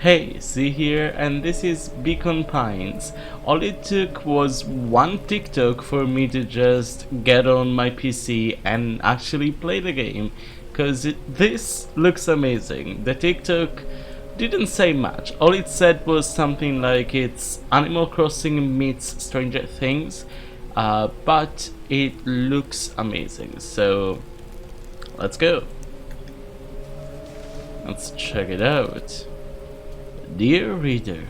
Hey, see here, and this is Beacon Pines. All it took was one TikTok for me to just get on my PC and actually play the game, cause this looks amazing. The TikTok didn't say much. All it said was something like it's Animal Crossing meets Stranger Things, but it looks amazing. So let's go. Let's check it out. Dear reader,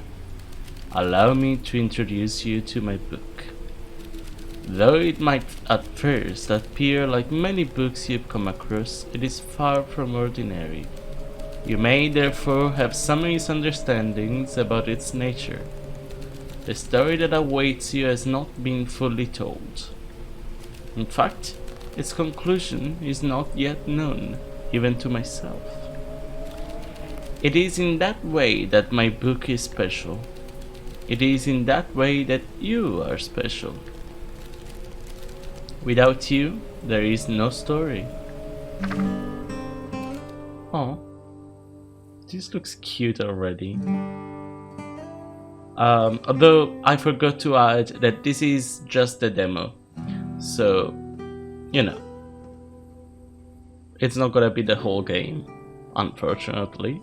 allow me to introduce you to my book. Though it might at first appear like many books you've come across, it is far from ordinary. You may therefore have some misunderstandings about its nature. The story that awaits you has not been fully told. In fact, its conclusion is not yet known, even to myself. It is in that way that my book is special. It is in that way that you are special. Without you, there is no story. Oh, this looks cute already. Although I forgot to add that this is just a demo. So, you know, it's not gonna be the whole game, unfortunately.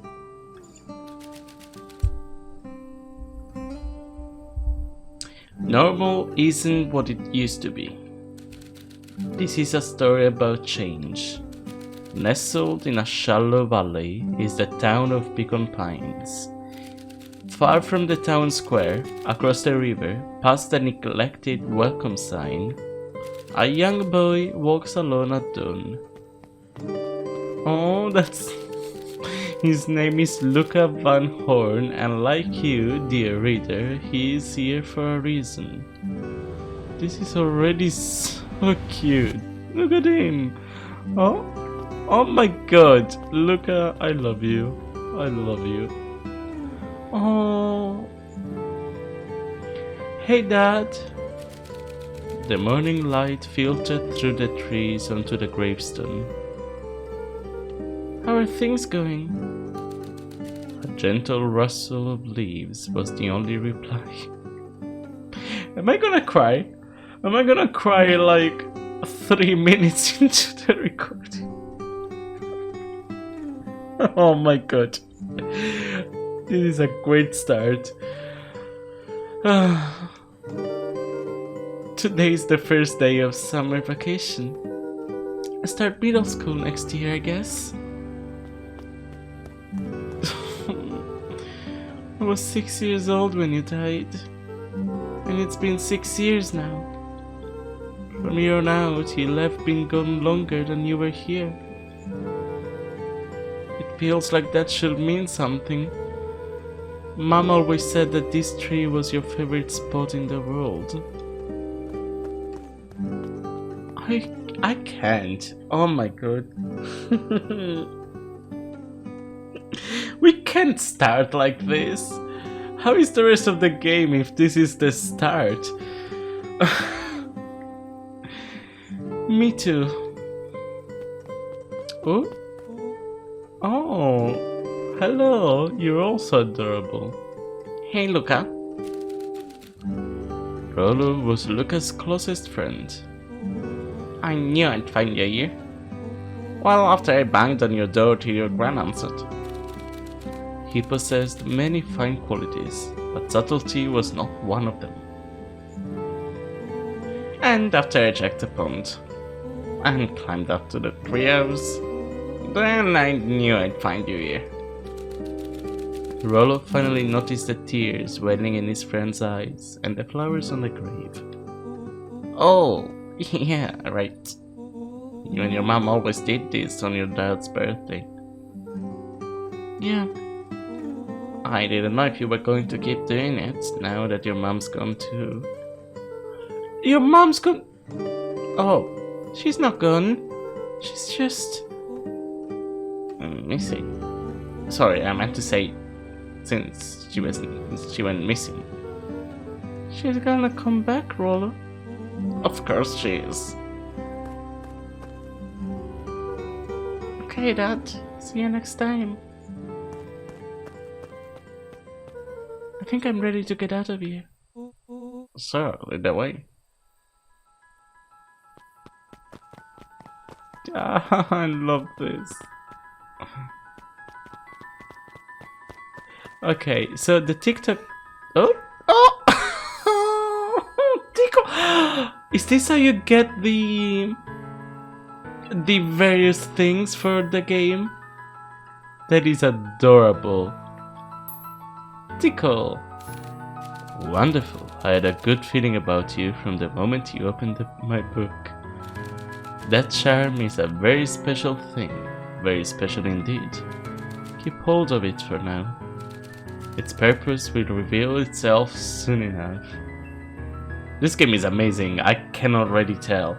Normal isn't what it used to be. This is a story about change. Nestled in a shallow valley is the town of Beacon Pines. Far from the town square, across the river, past the neglected welcome sign, a young boy walks alone at dawn. Oh, that's... His name is Luca Van Horn, and like you, dear reader, he is here for a reason. This is already so cute. Look at him. Oh my god. Luca, I love you. I love you. Oh. Hey, Dad. The morning light filtered through the trees onto the gravestone. How are things going? A gentle rustle of leaves was the only reply. Am I gonna cry? Am I gonna cry like 3 minutes into the recording? Oh my god. This is a great start. Today is the first day of summer vacation. I start middle school next year, I guess. I was 6 years old when you died, and it's been 6 years now. From here on out, you left being gone longer than you were here. It feels like that should mean something. Mom always said that this tree was your favorite spot in the world. I can't. Oh my god. We can't start like this. How is the rest of the game if this is the start? Me too. Oh? Oh, hello. You're also adorable. Hey, Luca. Rollo was Luca's closest friend. I knew I'd find you here. Well, after I banged on your door till your gran answered. He possessed many fine qualities, but subtlety was not one of them. And after I checked the pond, and climbed up to the treehouse, then I knew I'd find you here. Rollo finally noticed the tears welling in his friend's eyes and the flowers on the grave. Oh, yeah, right. You and your mom always did this on your dad's birthday. Yeah. I didn't know if you were going to keep doing it now that your mom's gone too. Your mom's gone? Oh, she's not gone. She's just... missing. Sorry, I meant to say since she went missing. She's gonna come back, Rollo. Of course she is. Okay, Dad. See you next time. I think I'm ready to get out of here. Sure, lead the way. I love this. Okay, so the TikTok. Oh! Oh! Tico! Is this how you get the various things for the game? That is adorable. Tickle! Wonderful. I had a good feeling about you from the moment you opened my book. That charm is a very special thing. Very special indeed. Keep hold of it for now. Its purpose will reveal itself soon enough. This game is amazing, I can already tell.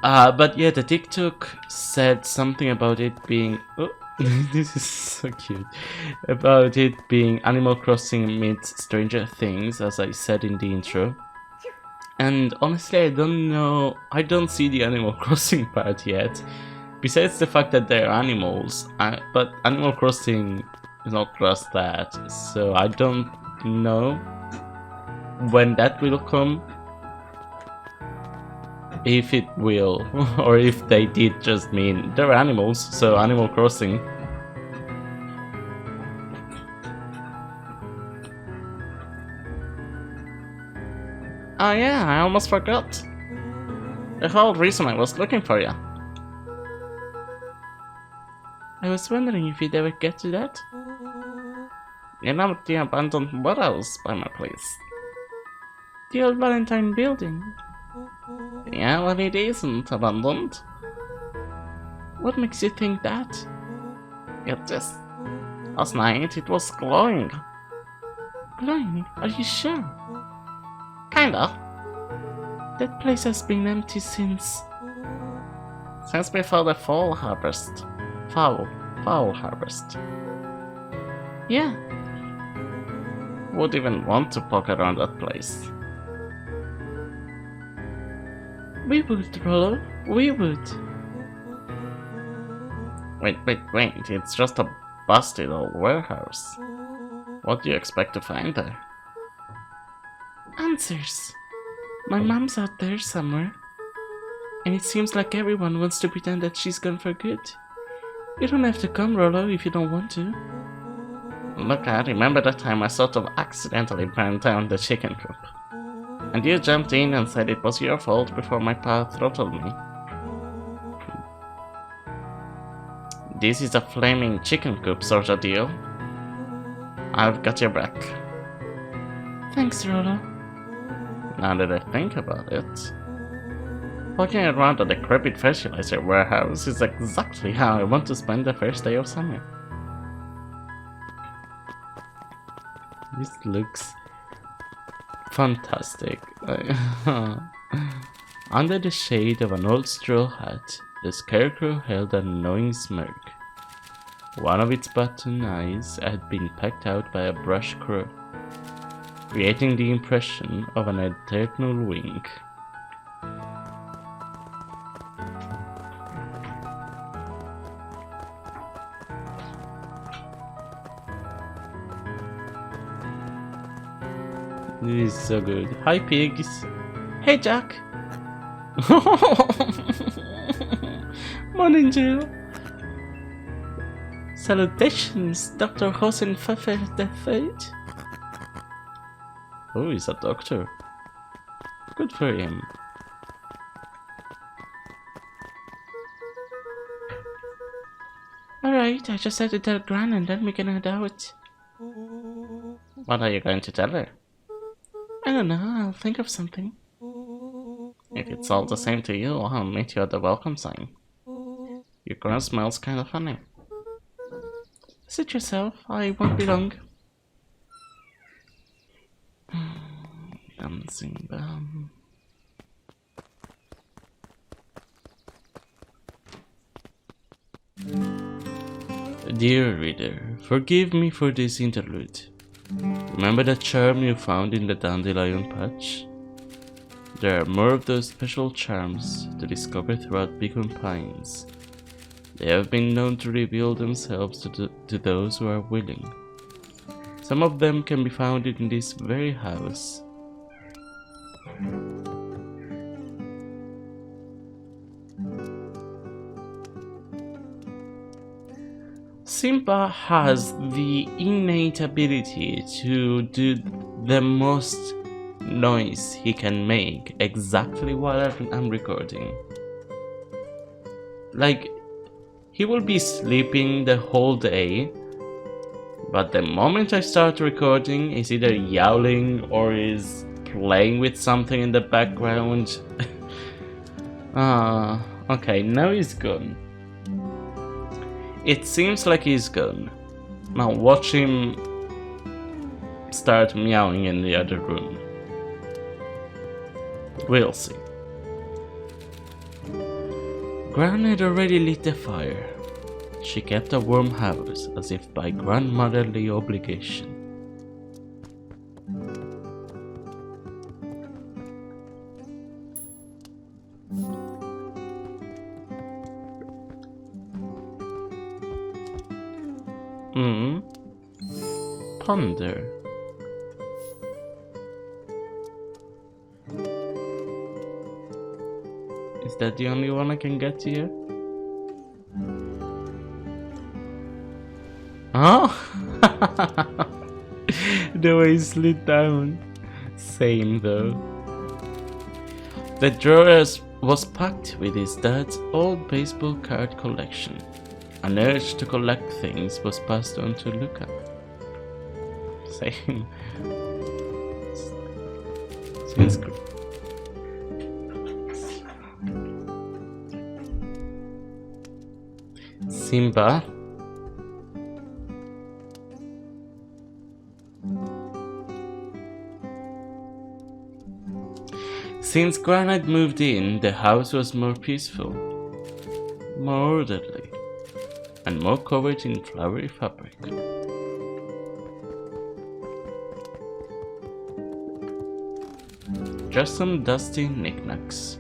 But yeah, the TikTok said something about it being... Oh, this is so cute. About it being Animal Crossing meets Stranger Things, as I said in the intro. And honestly, I don't know, I don't see the Animal Crossing part yet. Besides the fact that they're animals, but Animal Crossing is not just that, so I don't know when that will come. If it will, or if they did just mean they're animals, so Animal Crossing. Oh yeah, I almost forgot. The whole reason I was looking for you. I was wondering if you'd ever get to that. You know the abandoned warehouse by my place. The old Valentine building. Yeah, well it isn't abandoned. What makes you think that? It just... last night it was glowing. Glowing? Are you sure? Kinda. That place has been empty since before the fall harvest. Foul harvest. Yeah. Would even want to poke around that place. We would, Rollo. We would. Wait. It's just a busted old warehouse. What do you expect to find there? Answers. My mom's out there somewhere. And it seems like everyone wants to pretend that she's gone for good. You don't have to come, Rollo, if you don't want to. Look, I remember that time I sort of accidentally burned down the chicken coop. And you jumped in and said it was your fault before my pa throttled me. This is a flaming chicken coop sort of deal. I've got your back. Thanks, Rollo. Now that I think about it, walking around a decrepit fertilizer warehouse is exactly how I want to spend the first day of summer. This looks fantastic. Under the shade of an old straw hat, the scarecrow held an annoying smirk. One of its button eyes had been pecked out by a brush crow, creating the impression of an eternal wink. This is so good. Hi, pigs. Hey, Jack. Morning, Jill. Salutations, Dr. Hossein Pfeffer the Third. Oh, he's a doctor. Good for him. Alright, I just had to tell Gran and then we can head out. What are you going to tell her? I don't know, I'll think of something. If it's all the same to you, I'll meet you at the welcome sign. Your ground smells kind of funny. Sit yourself, I won't be long. Dancing bum. Dear reader, forgive me for this interlude. Remember that charm you found in the dandelion patch? There are more of those special charms to discover throughout Beacon Pines. They have been known to reveal themselves to those who are willing. Some of them can be found in this very house. Simba has the innate ability to do the most noise he can make exactly while I'm recording. Like, he will be sleeping the whole day, but the moment I start recording, he's either yowling or is playing with something in the background. Okay, now he's gone. It seems like he's gone. Now watch him start meowing in the other room. We'll see. Gran had already lit the fire. She kept a warm house as if by grandmotherly obligation. Ponder. Is that the only one I can get here? Oh! The way he slid down. Same though. The drawer was packed with his dad's old baseball card collection. An urge to collect things was passed on to Luca. Same. Since Simba. Since Gran had moved in, the house was more peaceful, more orderly, and more covered in flowery fabric. Just some dusty knickknacks.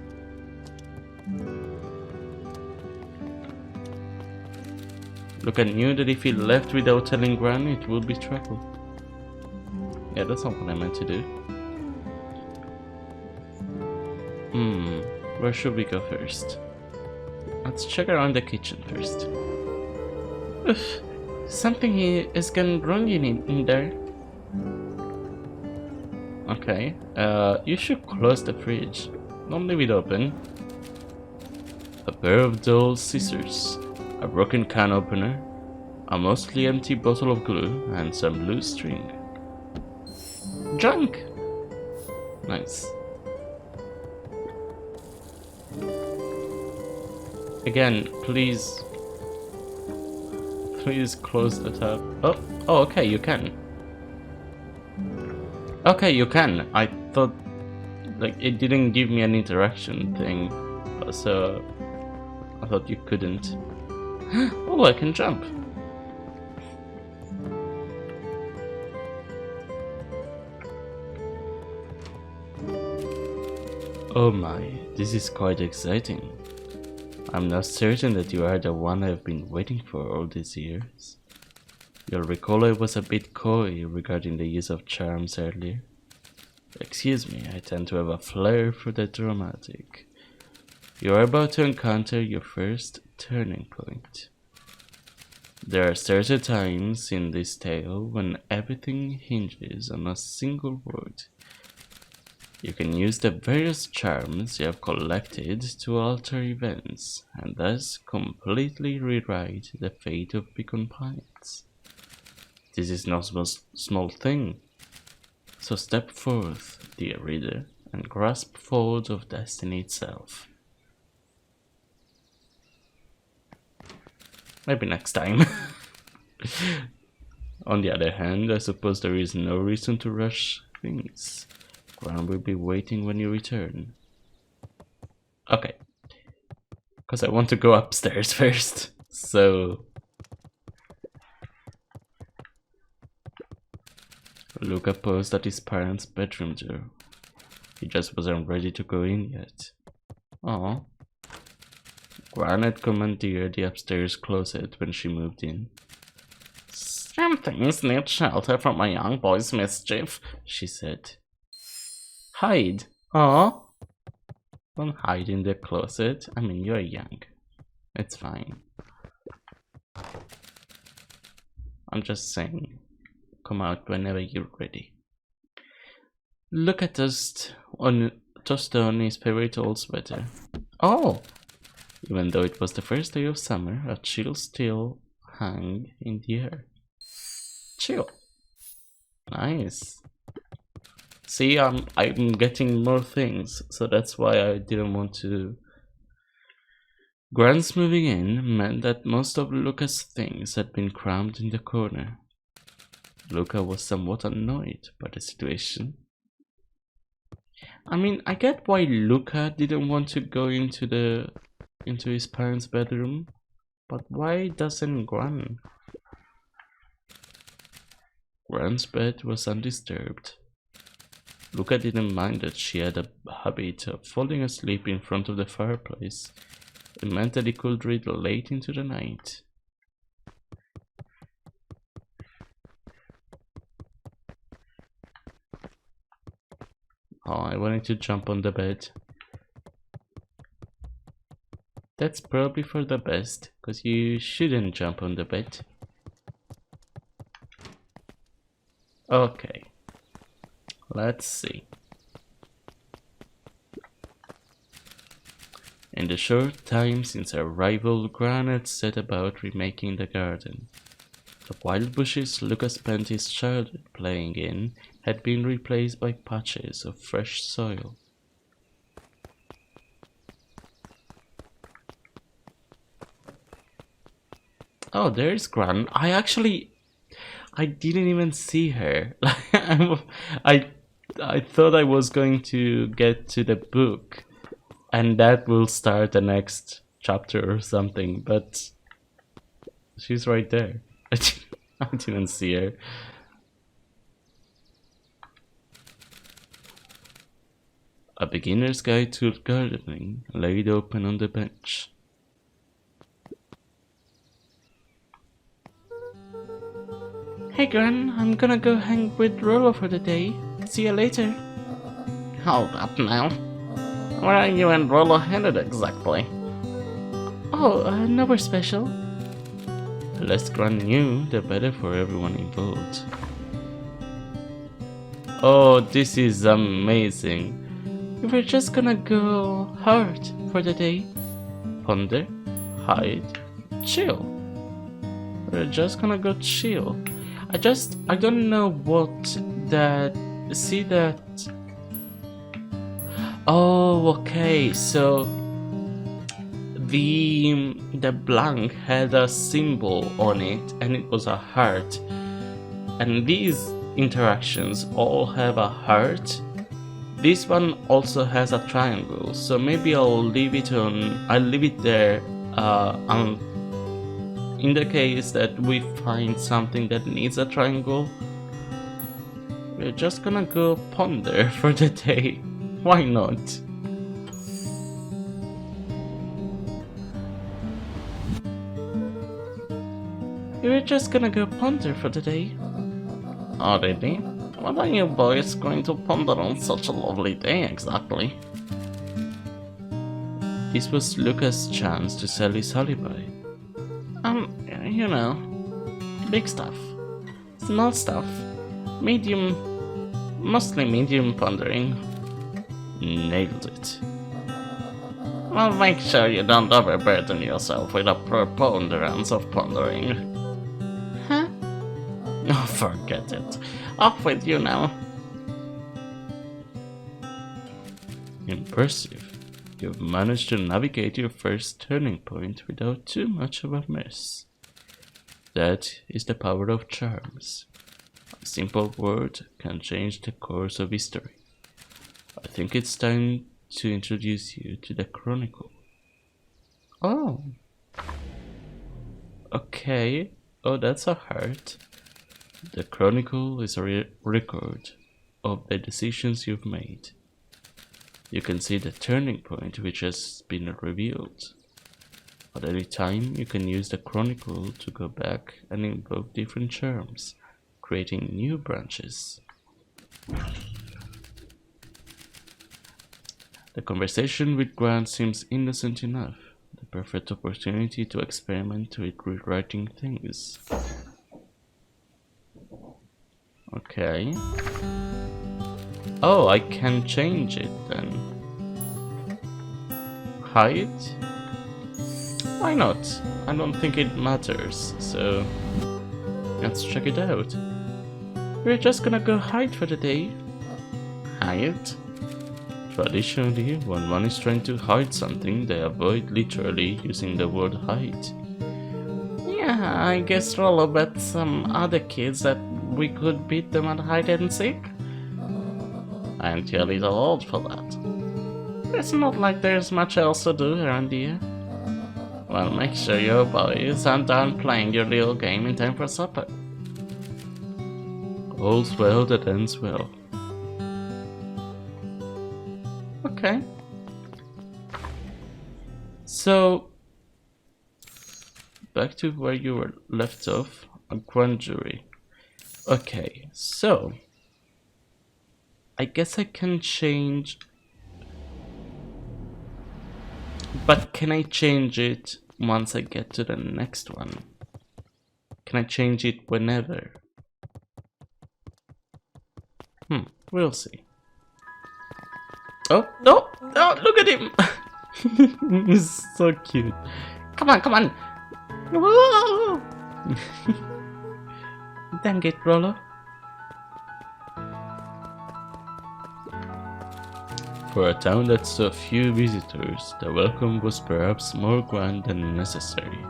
Luca knew that if he left without telling Gran, it would be trouble. Yeah, that's not what I meant to do. Where should we go first? Let's check around the kitchen first. Oof, something is gone wrong in there. Okay, you should close the fridge. Don't leave it open. A pair of dull scissors, a broken can opener, a mostly empty bottle of glue, and some loose string. Junk! Nice. Again, please close the tab. Oh, okay, you can. Okay, you can. I thought, like, it didn't give me an interaction thing, so I thought you couldn't. Oh, I can jump. Oh my, this is quite exciting. I'm now certain that you are the one I've been waiting for all these years. You'll recall I was a bit coy regarding the use of charms earlier. Excuse me, I tend to have a flair for the dramatic. You are about to encounter your first turning point. There are certain times in this tale when everything hinges on a single word. You can use the various charms you have collected to alter events, and thus completely rewrite the fate of Beacon Pines. This is no small thing, so step forth, dear reader, and grasp hold of destiny itself. Maybe next time. On the other hand, I suppose there is no reason to rush things. Gran will be waiting when you return. Okay. Because I want to go upstairs first. So Luca paused at his parents' bedroom door. He just wasn't ready to go in yet. Aww. Gran had commandeered the upstairs closet when she moved in. Some things need shelter from a young boy's mischief, she said. Hide? Oh? Don't hide in the closet. I mean, you're young. It's fine. I'm just saying. Come out whenever you're ready. Look at Toast on his favorite old sweater. Oh! Even though it was the first day of summer, a chill still hung in the air. Chill. Nice. See, I'm getting more things, so that's why I didn't want to. Grant's moving in meant that most of Luca's things had been crammed in the corner. Luca was somewhat annoyed by the situation. I mean, I get why Luca didn't want to go into his parents' bedroom, but why doesn't Grant? Grant's bed was undisturbed. Luca didn't mind that she had a habit of falling asleep in front of the fireplace. It meant that he could read late into the night. Oh, I wanted to jump on the bed. That's probably for the best, because you shouldn't jump on the bed. Okay. Let's see. In the short time since our arrival, Gran had set about remaking the garden. The wild bushes Luca spent his childhood playing in had been replaced by patches of fresh soil. Oh, there's Gran. I didn't even see her. I thought I was going to get to the book, and that will start the next chapter or something, but she's right there. I didn't see her. A beginner's guide to gardening laid open on the bench. Hey Gran, I'm gonna go hang with Rollo for the day. See you later. Hold up now. Where are you and Rollo headed exactly? Oh, nowhere special. The less Gran knew, the better for everyone involved. Oh, this is amazing. We were just gonna go hard for the day. Ponder, hide, chill. We're just gonna go chill. I don't know what that. See that? Oh, okay. So the blank had a symbol on it, and it was a heart. And these interactions all have a heart. This one also has a triangle, so maybe I'll leave it there. In the case that we find something that needs a triangle, we're just gonna go ponder for the day. Why not? We're just gonna go ponder for the day. Already? What are you boys going to ponder on such a lovely day exactly? This was Luca's chance to sell his alibi. You know, big stuff, small stuff, mostly medium pondering. Nailed it. Well, make sure you don't overburden yourself with a preponderance of pondering. Huh? Oh, forget it. Off with you now. Impressive. You've managed to navigate your first turning point without too much of a mess. That is the power of charms. A simple word can change the course of history. I think it's time to introduce you to the Chronicle. Oh. Okay. Oh, that's a heart. The Chronicle is a record of the decisions you've made. You can see the turning point which has been revealed. At any time, you can use the Chronicle to go back and invoke different charms, creating new branches. The conversation with Grant seems innocent enough, the perfect opportunity to experiment with rewriting things. Okay. Oh, I can change it then. Hide? Why not? I don't think it matters, so let's check it out. We're just gonna go hide for the day. Hide? Traditionally, when one is trying to hide something, they avoid literally using the word hide. Yeah, I guess Rollo bet some other kids that we could beat them at hide and seek. Aren't you a little old for that? It's not like there's much else to do around here. Well, make sure your boys aren't done playing your little game in time for supper. All's well that ends well. Okay. So, back to where you were left off, a grand jury. Okay, so I guess I can change, but can I change it once I get to the next one? Can I change it whenever? We'll see. Oh, no! Oh, look at him! He's so cute. Come on, come on! Whoa! Dang it, Rollo. For a town that saw few visitors, the welcome was perhaps more grand than necessary.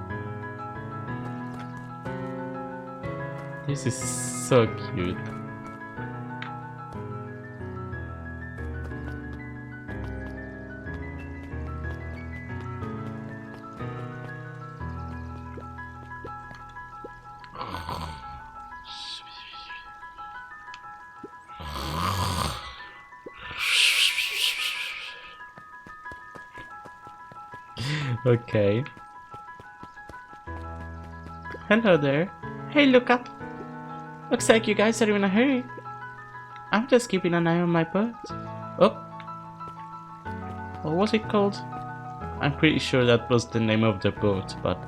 This is so cute. Okay. Hello there. Hey, Luca. Looks like you guys are in a hurry. I'm just keeping an eye on my boat. Oh. What was it called? I'm pretty sure that was the name of the boat, but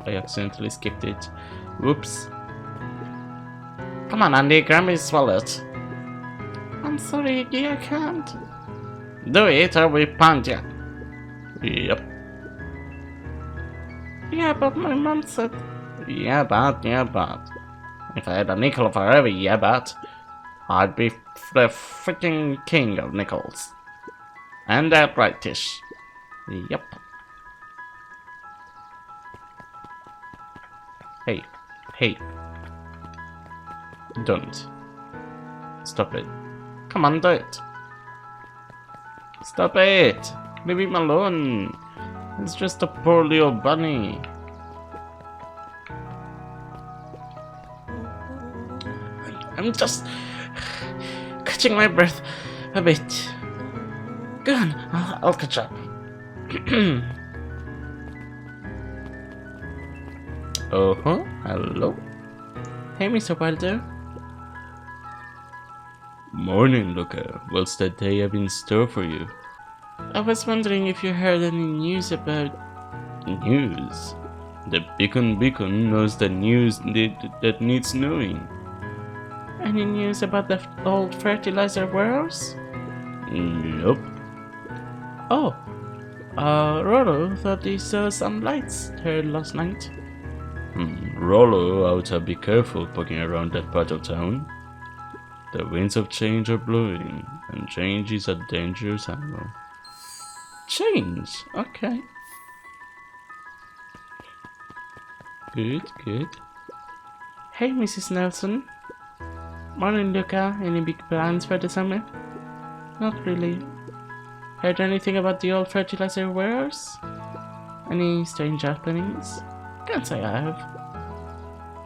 I accidentally skipped it. Whoops. Come on, Andy, grab me wallet. I'm sorry, Iggy, I can't. Do it or we pound ya. Yep. Yeah, but my mom said... Yeah, but... If I had a nickel for every yeah, but... I'd be the freaking king of nickels. And that right-ish. Yep. Hey. Hey. Don't. Stop it. Come on, do it. Stop it. Leave him alone. It's just a poor little bunny. I'm just catching my breath a bit. Go on, I'll catch up. Hello. Hey, Mr. Wilder. Morning, Luca. What's the day have in store for you? I was wondering if you heard any news about... News? The Beacon knows the news that needs knowing. Any news about the old fertilizer warehouse? Nope. Oh. Rollo thought he saw some lights there last night. Rollo ought to be careful poking around that part of town. The winds of change are blowing, and change is a dangerous animal. Change? Okay. Good, good. Hey, Mrs. Nelson. Morning, Luca. Any big plans for the summer? Not really. Heard anything about the old fertilizer warehouse? Any strange happenings? Can't say I have.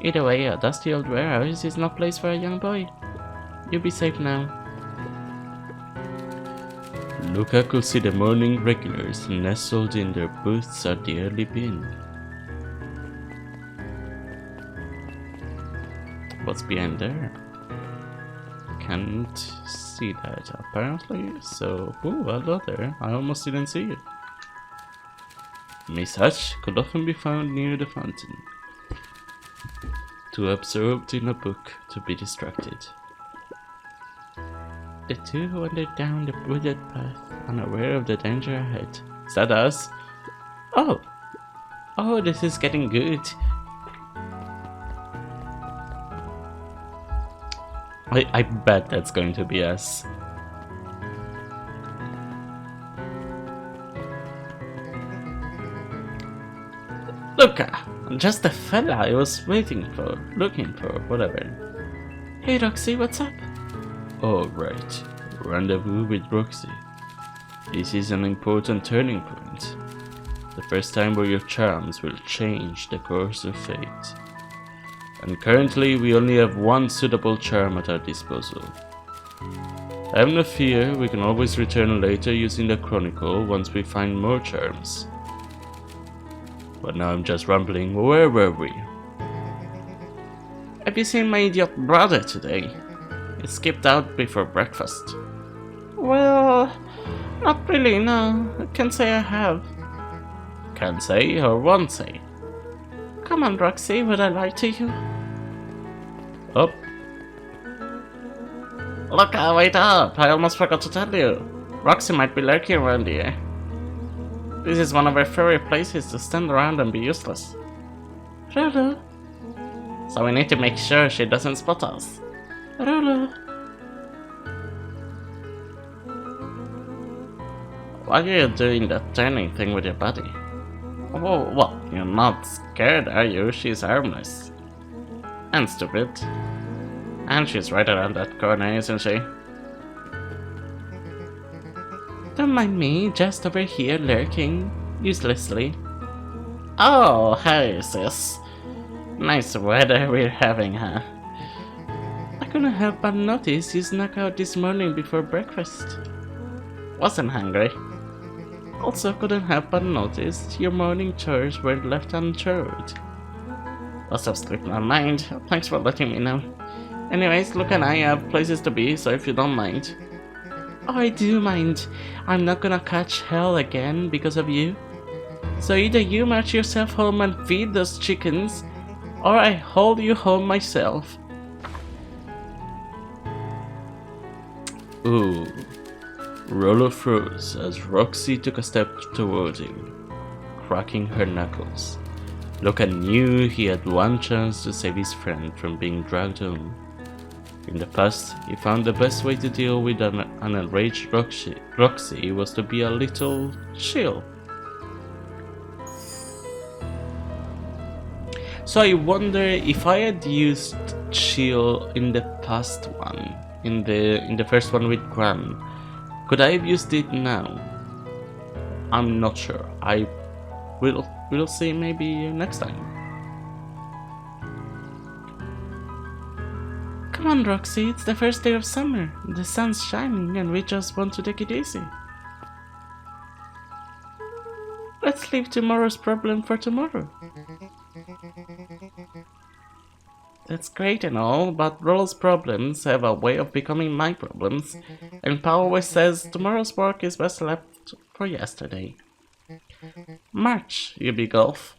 Either way, a dusty old warehouse is no place for a young boy. You be safe now. Luca could see the morning regulars nestled in their booths at the early bean. What's behind there? Can't see that apparently, so hello there. I almost didn't see it. Miss Hutch could often be found near the fountain, too absorbed in a book to be distracted. The two wandered down the wooded path, unaware of the danger ahead. Is that us? Oh, this is getting good. I bet that's going to be us. Luca, just the fella I was looking for, whatever. Hey Roxy, what's up? Oh right, rendezvous with Roxy. This is an important turning point. The first time where your charms will change the course of fate. And currently we only have one suitable charm at our disposal. Have no fear, we can always return later using the Chronicle once we find more charms. But now I'm just rambling. Where were we? Have you seen my idiot brother today? He skipped out before breakfast. Well, not really, no. I can't say I have. Can't say or won't say. Come on, Roxy, would I lie to you? Up. Look, wait up! I almost forgot to tell you. Roxy might be lurking around here. This is one of her favorite places to stand around and be useless. Really? So we need to make sure she doesn't spot us. Really? Why are you doing that turning thing with your body? Oh, well, you're not scared, are you? She's harmless. And stupid. And she's right around that corner, isn't she? Don't mind me, just over here lurking, uselessly. Oh, hey sis. Nice weather we're having, huh? I couldn't help but notice you snuck out this morning before breakfast. Wasn't hungry. Also couldn't help but notice your morning chores weren't left unchurred. Must have slipped my mind. Thanks for letting me know. Anyways, Luke and I have places to be, so if you don't mind. Oh, I do mind. I'm not gonna catch hell again because of you. So either you march yourself home and feed those chickens, or I haul you home myself. Ooh. Rollo froze as Roxy took a step toward him, cracking her knuckles. Luca knew he had one chance to save his friend from being dragged home. In the past, he found the best way to deal with an enraged Roxy was to be a little chill. So I wonder if I had used chill in the past one, in the first one with Gran, could I have used it now? I'm not sure. We'll see maybe next time. Come on, Roxy, it's the first day of summer. The sun's shining and we just want to take it easy. Let's leave tomorrow's problem for tomorrow. That's great and all, but Rollo's problems have a way of becoming my problems, and Pa always says tomorrow's work is best left for yesterday. March, you big elf.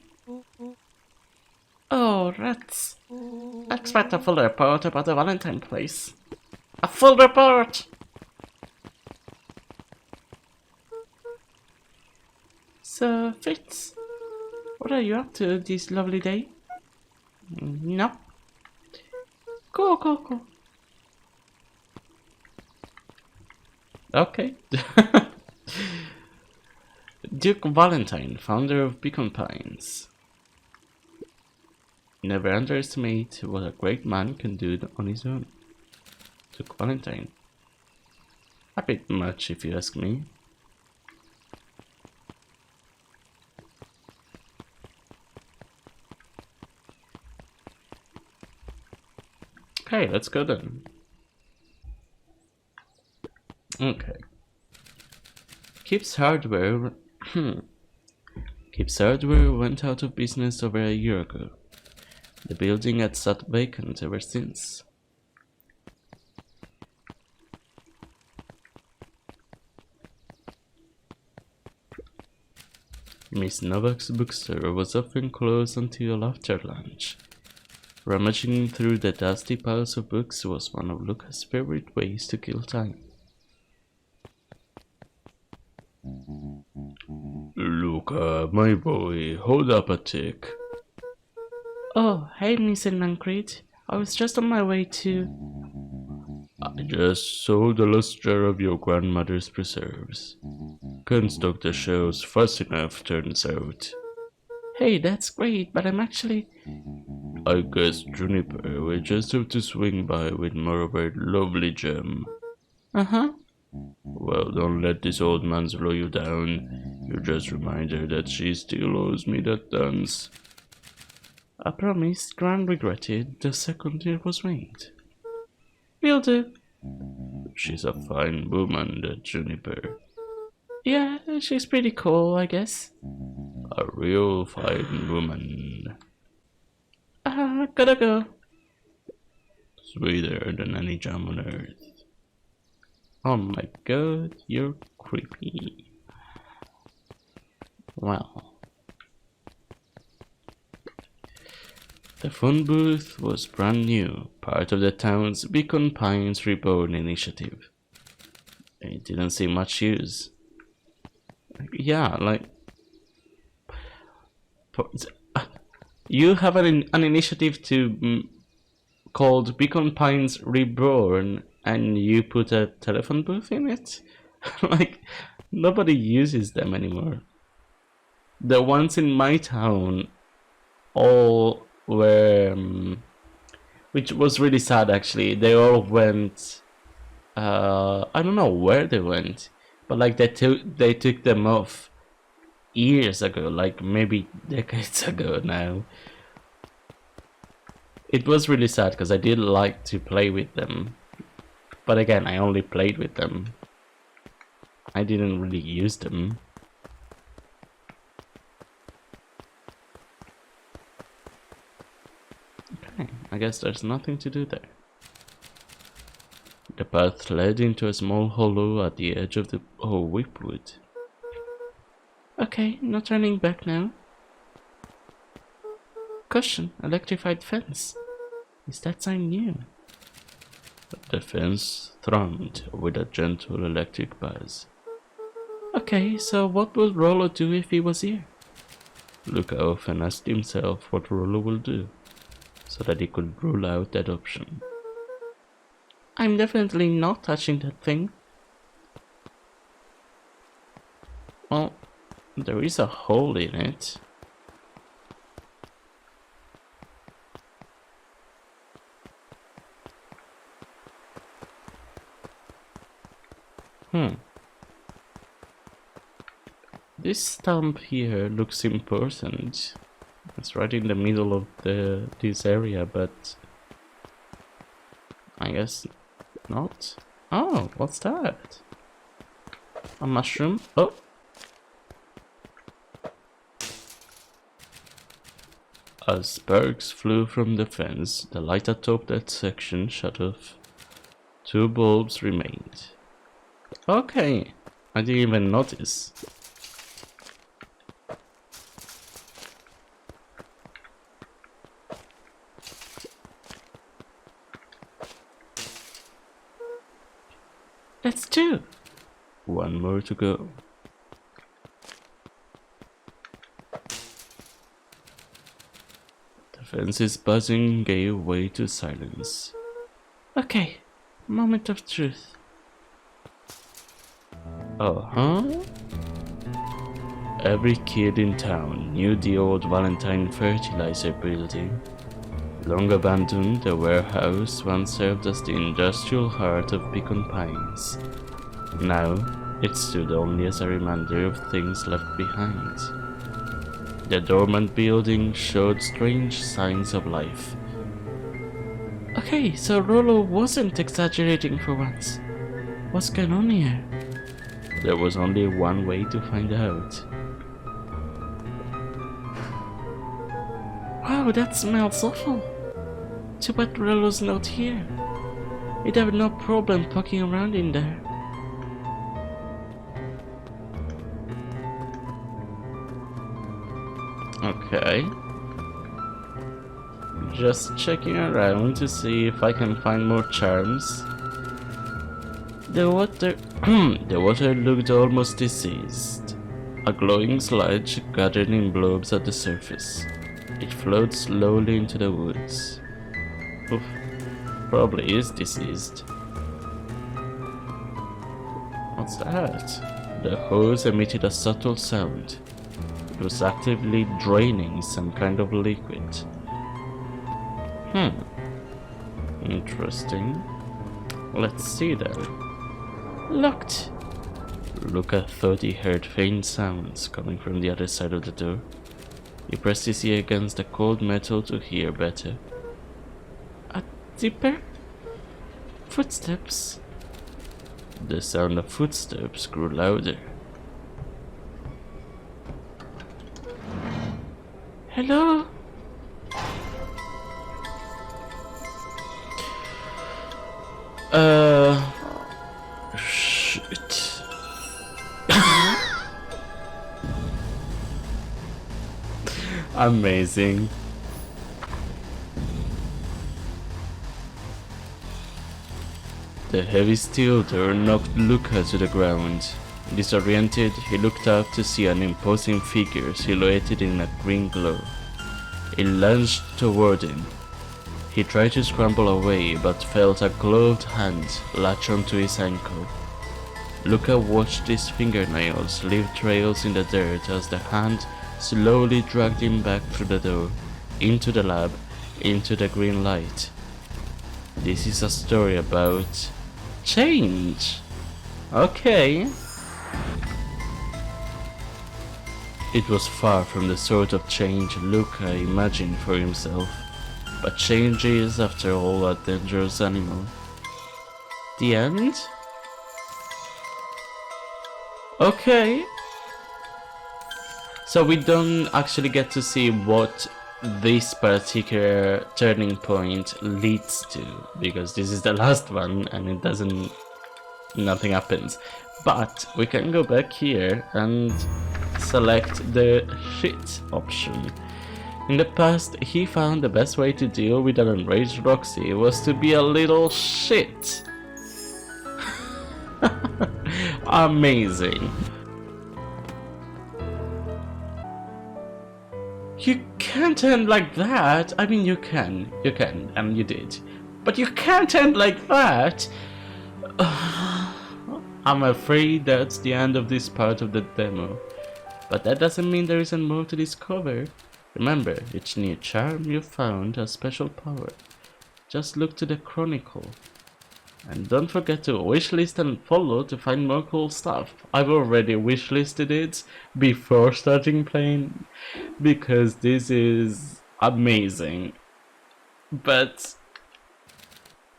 Oh, rats. Expect a full report about the Valentine place. A full report! So, Fritz, what are you up to this lovely day? No. Go. Okay. Duke Valentine, founder of Beacon Pines. Never underestimate what a great man can do on his own. Duke Valentine. A bit much if you ask me. Okay, let's go then. Okay. Gibbs Hardware. Gibbs Hardware went out of business over a year ago. The building had sat vacant ever since. Miss Novak's bookstore was often closed until after lunch. Rummaging through the dusty piles of books was one of Luca's favorite ways to kill time. Luca, my boy, hold up a tick. Oh, hey, Mr. Lancret. I was just on my way to... I just sold the last jar of your grandmother's preserves. Can't stock the shelves fast enough, turns out. Hey, that's great, but I'm actually... I guess Juniper will just have to swing by with more of her lovely gem. Uh-huh. Well, don't let this old man slow you down. You just remind her that she still owes me that dance. I promised, Gran regretted the second it was made. Will do. She's a fine woman, that Juniper. Yeah, she's pretty cool, I guess. A real fine woman. Gotta go. Sweeter than any jam on earth. Oh my god, you're creepy. Well. The phone booth was brand new, part of the town's Beacon Pines Reborn initiative. It didn't see much use. Yeah, like... You have an initiative called Beacon Pines Reborn, and you put a telephone booth in it? Like, nobody uses them anymore. The ones in my town all were... which was really sad, actually. They all went... I don't know where they went, but like they took them off years ago, like maybe decades ago now. It was really sad because I did like to play with them, but again, I only played with them. I didn't really use them. Okay, I guess there's nothing to do there. The path led into a small hollow at the edge of the whipwood. Okay, no turning back now. Caution, electrified fence. Is that sign new? The fence thrummed with a gentle electric buzz. Okay, so what would Rollo do if he was here? Luca often asked himself what Rollo will do, so that he could rule out that option. I'm definitely not touching that thing. Well, there is a hole in it. This stump here looks important. It's right in the middle of this area, but I guess not. Oh, what's that? A mushroom? Oh! As sparks flew from the fence, the light atop that section shut off. 2 bulbs remained. Okay, I didn't even notice. That's 2. 1 more to go. The fence's buzzing gave way to silence. Okay, moment of truth. Uh-huh? Every kid in town knew the old Valentine fertilizer building. Long abandoned, the warehouse once served as the industrial heart of Beacon Pines. Now, it stood only as a reminder of things left behind. The dormant building showed strange signs of life. Okay, so Rollo wasn't exaggerating for once. What's going on here? There was only one way to find out. Wow, that smells awful. Too bad Rello's not here. He'd have no problem poking around in there. Okay. Just checking around to see if I can find more charms. The water the water looked almost deceased. A glowing sludge gathered in blobs at the surface. It flowed slowly into the woods. Oof, probably is deceased. What's that? The hose emitted a subtle sound. It was actively draining some kind of liquid. Interesting. Let's see then. Locked. Luca thought he heard faint sounds coming from the other side of the door. He pressed his ear against the cold metal to hear better. A deeper? Footsteps. The sound of footsteps grew louder. Hello? Shit. Amazing. The heavy steel door knocked Luca to the ground. Disoriented, he looked up to see an imposing figure silhouetted in a green glow. It lunged toward him. He tried to scramble away, but felt a gloved hand latch onto his ankle. Luca watched his fingernails leave trails in the dirt as the hand slowly dragged him back through the door, into the lab, into the green light. This is a story about change. Okay. It was far from the sort of change Luca imagined for himself, but change is, after all, a dangerous animal. The end? Okay. So we don't actually get to see what this particular turning point leads to, because this is the last one and it doesn't, nothing happens. But we can go back here and select the shit option. In the past, he found the best way to deal with an enraged Roxy was to be a little shit. Amazing. You can't end like that. I mean, you can, and you did. But you can't end like that. I'm afraid that's the end of this part of the demo. But that doesn't mean there isn't more to discover. Remember, each new charm you found has special power. Just look to the Chronicle. And don't forget to wishlist and follow to find more cool stuff. I've already wishlisted it before starting playing, because this is amazing. But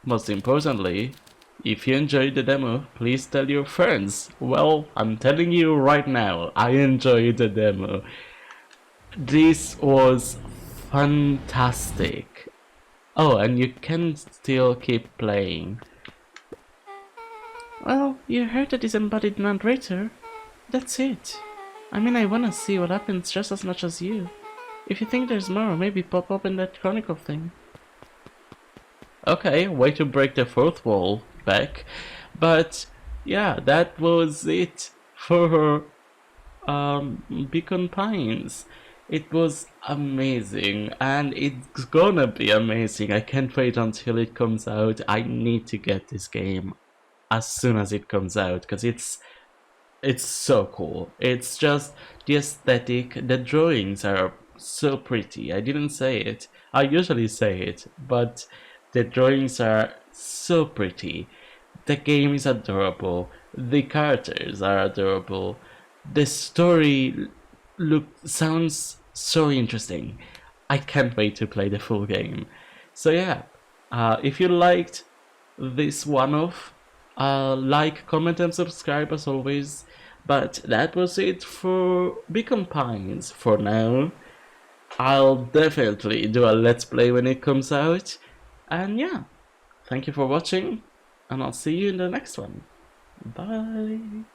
most importantly, if you enjoyed the demo, please tell your friends. Well, I'm telling you right now, I enjoyed the demo. This was fantastic. Oh, and you can still keep playing. Well, you heard the disembodied narrator. That's it. I mean, I wanna see what happens just as much as you. If you think there's more, maybe pop up in that Chronicle thing. Okay, way to break the fourth wall back. But yeah, that was it for Beacon Pines. It was amazing, and it's gonna be amazing. I can't wait until it comes out. I need to get this game as soon as it comes out, because it's so cool. It's just the aesthetic, the drawings are so pretty. I didn't say it, I usually say it, but the drawings are so pretty. The game is adorable, the characters are adorable, the story sounds so interesting. I can't wait to play the full game. So yeah, if you liked this one-off, Like, comment, and subscribe as always. But that was it for Beacon Pines for now. I'll definitely do a let's play when it comes out. And yeah, thank you for watching, and I'll see you in the next one. Bye.